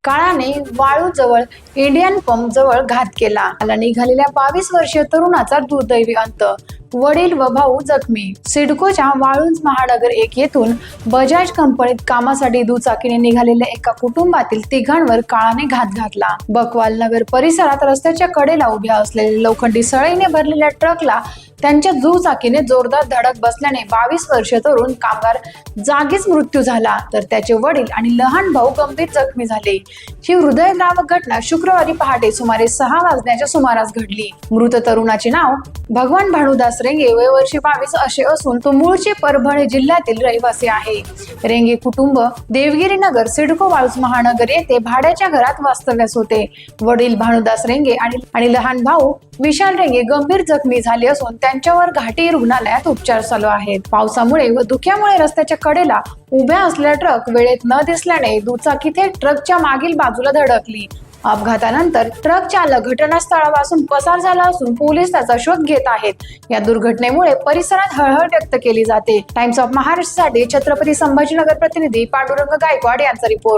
काळाने वाळू जवळ इंडियन पंप जवळ घात केला. निघालेल्या 22 वर्षीय तरुणाचा दुर्दैवी अंत. वडील व भाऊ जखमी. सिडकोच्या वाळूंज महानगर 1 येथून बजाज कंपनीत कामासाठी दुचाकीने निघालेल्या एका कुटुंबातील तिघांवर काळाने घात घातला. बकवाल नगर परिसरात रस्त्याच्या कडेला उभ्या असलेल्या लोखंडी सळईने भरलेल्या ट्रकला त्यांच्या दुचाकीने जोरदार धडक बसल्याने 22 वर्षीय तरुण कामगार जागीच मृत्यू झाला, तर त्याचे वडील आणि लहान भाऊ गंभीर जखमी झाले. ही हृदयद्रावक घटना शुक्रवारी पहाटे सुमारे 6 वाजण्याच्या सुमारास घडली. मृत तरुणाचे नाव भगवान भानुदास रेंगे, वय वर्ष 22 असे असून तो मूळचे परभणी जिल्ह्यातील रहिवासी आहे. रेंगे कुटुंब देवगिरी नगर सिडको वाळूज महानगर येथे भाड्याच्या घरात वास्तव्यास होते. वडील भानुदास रेंगे आणि लहान भाऊ विशाल रेंगे गंभीर जखमी झाले असून त्यांच्यावर घाटी रुग्णालयात उपचार चालू आहेत. पावसामुळे व धुक्यामुळे रस्त्याच्या कडेला उभ्या असलेला ट्रक वेळेत न दिसल्याने दुचाकी थेट ट्रकच्या मागील बाजूला धडकली. अपघातानंतर ट्रक चालक घटनास्थळापासून पसार झाला असून पोलीस त्याचा शोध घेत आहेत. या दुर्घटनेमुळे परिसरात हळहळ व्यक्त केली जाते. टाइम्स ऑफ महाराष्ट्रासाठी छत्रपती संभाजीनगर प्रतिनिधी पांडुरंग गायकवाड यांचा रिपोर्ट.